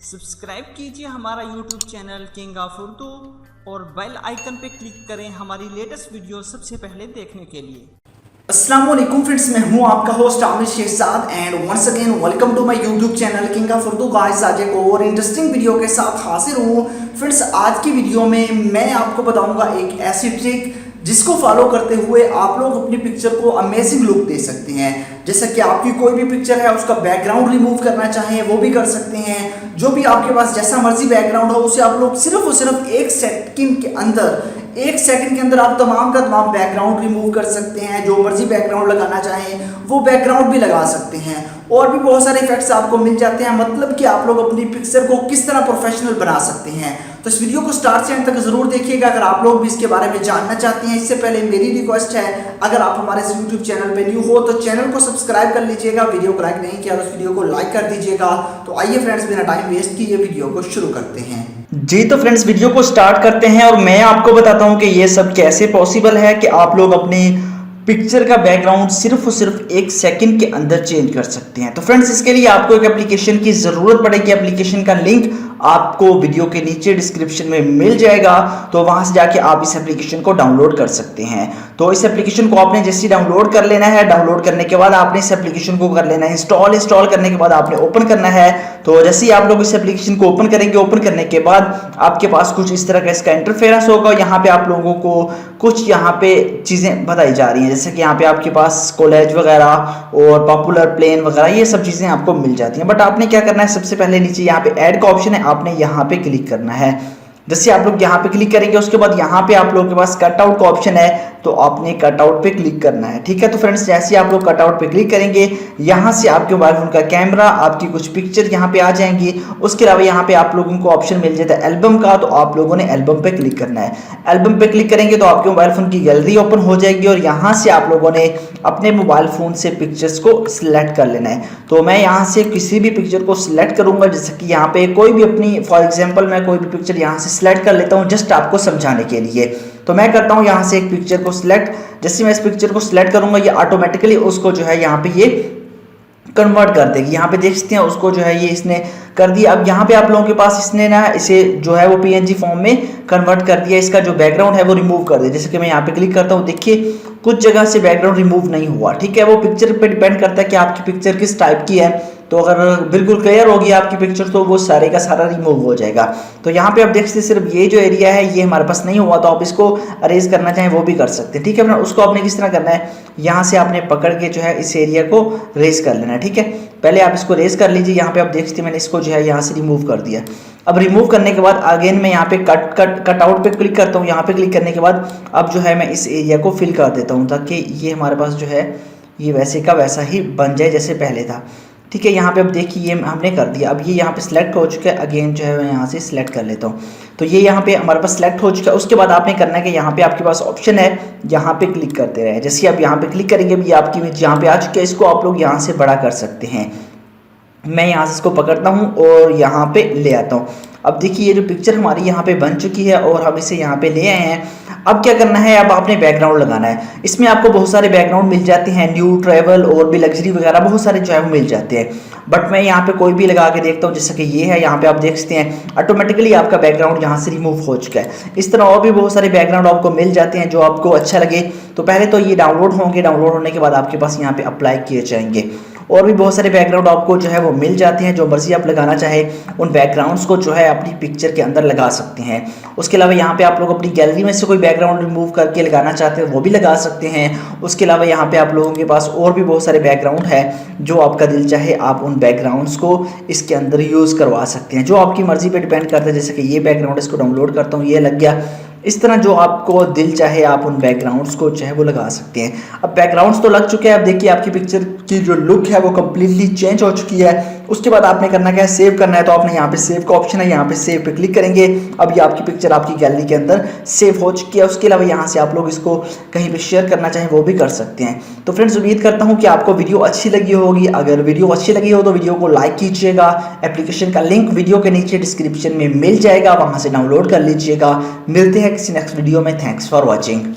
Subscribe कीजिए हमारा YouTube channel king of Urdu और बेल आइकन पे क्लिक करें हमारी लेटेस्ट वीडियो सबसे पहले देखने के लिए। अस्सलाम वालेकुम फ्रेंड्स, मैं हूं आपका host Aamir Shehzad and once again welcome to my YouTube channel king of Urdu. Guys, आज एक और इंटरेस्टिंग वीडियो के साथ हाजिर हूं। फ्रेंड्स, आज की वीडियो में मैं आपको बताऊंगा एक ऐसी ट्रिक जिसको फॉलो करते हुए आप लोग अपनी पिक्चर को अमेजिंग लुक दे सकते हैं। जैसा कि आपकी कोई भी पिक्चर है, उसका बैकग्राउंड रिमूव करना चाहें वो भी कर सकते हैं। जो भी आपके पास जैसा मर्जी बैकग्राउंड हो उसे आप लोग सिर्फ और सिर्फ एक सेकंड के अंदर आप तमाम का तमाम बैकग्राउंड रिमूव कर सकते हैं। जो मर्जी बैकग्राउंड लगाना चाहें वो बैकग्राउंड भी लगा सकते हैं और भी बहुत सारे इफेक्ट्स आपको मिल जाते हैं। मतलब कि आप लोग अपनी पिक्चर को किस तरह प्रोफेशनल बना सकते हैं। तो इस वीडियो को स्टार्ट से एंड तक जरूर देखिएगा अगर आप लोग भी इसके बारे में जानना चाहते हैं। इससे पहले मेरी रिक्वेस्ट है, अगर आप हमारे इस यूट्यूब चैनल पे न्यू हो तो चैनल को सब्सक्राइब कर लीजिएगा। वीडियो को लाइक नहीं किया तो इस वीडियो को लाइक कर दीजिएगा। तो आइए फ्रेंड्स, बिना टाइम वेस्ट किए वीडियो को शुरू करते हैं। जी तो फ्रेंड्स, वीडियो को स्टार्ट करते हैं और मैं आपको बताता हूं कि ये सब कैसे पॉसिबल है कि आप लोग अपनी पिक्चर का बैकग्राउंड सिर्फ और सिर्फ एक सेकंड के अंदर चेंज कर सकते हैं। तो फ्रेंड्स, इसके लिए आपको एक एप्लीकेशन की ज़रूरत पड़ेगी। एप्लीकेशन का लिंक आपको वीडियो के नीचे डिस्क्रिप्शन में मिल जाएगा, तो वहां से जाके आप इस एप्लीकेशन को डाउनलोड कर सकते हैं। तो इस एप्लीकेशन को आपने जैसे डाउनलोड कर लेना है। डाउनलोड करने के बाद आपने इस एप्लीकेशन को कर लेना है इंस्टॉल करने के बाद आपने ओपन करना है। तो जैसे ही आप लोग इस एप्लीकेशन को ओपन करेंगे, ओपन करने के बाद आपके पास कुछ इस तरह का इसका इंटरफेरेंस होगा। यहाँ पे आप लोगों को कुछ यहाँ पे चीज़ें बताई जा रही हैं, जैसे कि यहाँ पे आपके पास कॉलेज वगैरह और पॉपुलर प्लेन वगैरह ये सब चीज़ें आपको मिल जाती हैं। बट आपने क्या करना है, सबसे पहले नीचे यहाँ पे ऐड का ऑप्शन है, आपने यहाँ पे क्लिक करना है। जैसे आप लोग यहाँ पे क्लिक करेंगे उसके बाद यहाँ पे आप लोगों के पास कटआउट का ऑप्शन है, तो आपने कटआउट पे क्लिक करना है। ठीक है, तो फ्रेंड्स, जैसे आप लोग कटआउट पे क्लिक करेंगे, यहाँ से आपके मोबाइल फोन का कैमरा, आपकी कुछ पिक्चर यहाँ पे आ जाएंगी। उसके अलावा यहाँ पे आप लोगों को ऑप्शन मिल जाता है एल्बम का, तो आप लोगों ने एल्बम पे क्लिक करना है। एल्बम पे क्लिक करेंगे तो आपके मोबाइल फोन की गैलरी ओपन हो जाएगी और यहाँ से आप लोगों ने अपने मोबाइल फोन से पिक्चर्स को सिलेक्ट कर लेना है। तो मैं यहाँ से किसी भी पिक्चर को सिलेक्ट करूंगा, जैसे कि यहाँ पे कोई भी अपनी, फॉर एग्जाम्पल मैं कोई भी पिक्चर यहाँ से सिलेक्ट कर लेता हूँ जस्ट आपको समझाने के लिए। तो मैं करता हूँ यहाँ से एक पिक्चर को सिलेक्ट। जैसे मैं इस पिक्चर को सिलेक्ट करूंगा, ये ऑटोमेटिकली उसको जो है यहाँ पे ये कन्वर्ट कर देगी। यहाँ पे देख सकते हैं उसको जो है ये इसने कर दिया। अब यहाँ पे आप लोगों के पास इसने ना इसे जो है वो पीएनजी फॉर्म में कन्वर्ट कर दिया। इसका जो बैकग्राउंड है वो रिमूव कर दिया। जैसे कि मैं यहाँ पे क्लिक करता हूँ, देखिए कुछ जगह से बैकग्राउंड रिमूव नहीं हुआ। ठीक है, वो पिक्चर पे डिपेंड करता है कि आपकी पिक्चर किस टाइप की है। तो अगर बिल्कुल क्लियर होगी आपकी पिक्चर तो वो सारे का सारा रिमूव हो जाएगा। तो यहाँ पे आप देख सकते हैं सिर्फ ये जो एरिया है ये हमारे पास नहीं हुआ, तो आप इसको अरेज करना चाहें वो भी कर सकते हैं। ठीक है, उसको आपने किस तरह करना है, यहाँ से आपने पकड़ के जो है इस एरिया को रेज कर लेना है। ठीक है, पहले आप इसको रेज कर लीजिए। यहाँ पे आप देख सकते हैं मैंने इसको जो है यहाँ से रिमूव कर दिया। अब रिमूव करने के बाद अगेन मैं यहाँ पे कट आउट पे क्लिक करता हूँ। यहाँ पे क्लिक करने के बाद अब जो है मैं इस एरिया को फिल कर देता हूँ ताकि ये हमारे पास जो है ये वैसे का वैसा ही बन जाए जैसे पहले था। ठीक है, यहाँ पे अब देखिए ये हमने कर दिया। अब ये यहाँ पे सिलेक्ट हो चुका है। अगेन जो है मैं यहाँ से सिलेक्ट कर लेता हूँ, तो ये यहाँ पे हमारे पास सिलेक्ट हो चुका है। उसके बाद आपने करना है कि यहाँ पे आपके पास ऑप्शन है, यहाँ पे क्लिक करते रहे। जैसे आप यहाँ पे क्लिक करेंगे ये आपकी इमेज यहाँ पे आ चुकी है। इसको आप लोग यहाँ से बड़ा कर सकते हैं। मैं यहाँ से इसको पकड़ता हूँ और यहाँ पे ले आता हूँ। अब देखिए ये जो पिक्चर हमारी यहाँ पे बन चुकी है और हम इसे यहाँ पे ले आए हैं। अब क्या करना है, अब आपने बैकग्राउंड लगाना है। इसमें आपको बहुत सारे बैकग्राउंड मिल जाते हैं, न्यू, ट्रैवल और भी लग्जरी वगैरह बहुत सारे जो है वो मिल जाते हैं। बट मैं यहाँ पे कोई भी लगा के देखता हूँ, जैसे कि ये है। यहाँ पे आप देख सकते हैं ऑटोमेटिकली आपका बैकग्राउंड यहाँ से रिमूव हो चुका है। इस तरह और भी बहुत सारे बैकग्राउंड आपको मिल जाते हैं जो आपको अच्छा लगे। तो पहले तो ये डाउनलोड होंगे, डाउनलोड होने के बाद आपके पास यहाँ पे अप्लाई किए जाएंगे। और भी बहुत सारे बैकग्राउंड आपको जो है वो मिल जाते हैं। जो मर्जी आप लगाना चाहे उन बैकग्राउंड्स को जो है अपनी पिक्चर के अंदर लगा सकते हैं। उसके अलावा यहाँ पे आप लोग अपनी गैलरी में से कोई बैकग्राउंड रिमूव करके लगाना चाहते हैं वो भी लगा सकते हैं। उसके अलावा यहाँ पे आप लोगों के पास और भी बहुत सारे बैकग्राउंड है, जो आपका दिल चाहे आप उन बैकग्राउंड्स को इसके अंदर यूज़ करवा सकते हैं। जो आपकी मर्जी पर डिपेंड करता है। जैसे कि ये बैकग्राउंड, इसको डाउनलोड करता हूँ, ये लग गया। इस तरह जो आपको दिल चाहे आप उन बैकग्राउंड्स को चाहे वो लगा सकते हैं। अब बैकग्राउंड्स तो लग चुके हैं। अब देखिए आपकी पिक्चर की जो लुक है वो कम्प्लीटली चेंज हो चुकी है। उसके बाद आपने करना क्या है, सेव करना है। तो आपने यहाँ पे सेव का ऑप्शन है, यहाँ पे सेव पे क्लिक करेंगे। अब ये आपकी पिक्चर आपकी गैलरी के अंदर सेव हो चुकी है। उसके अलावा यहाँ से आप लोग इसको कहीं पे शेयर करना चाहें वो भी कर सकते हैं। तो फ्रेंड्स, उम्मीद करता हूँ कि आपको वीडियो अच्छी लगी होगी। अगर वीडियो अच्छी लगी हो तो वीडियो को लाइक कीजिएगा। एप्लीकेशन का लिंक वीडियो के नीचे डिस्क्रिप्शन में मिल जाएगा, वहाँ से डाउनलोड कर लीजिएगा। मिलते हैं किसी नेक्स्ट वीडियो में। Thanks for watching.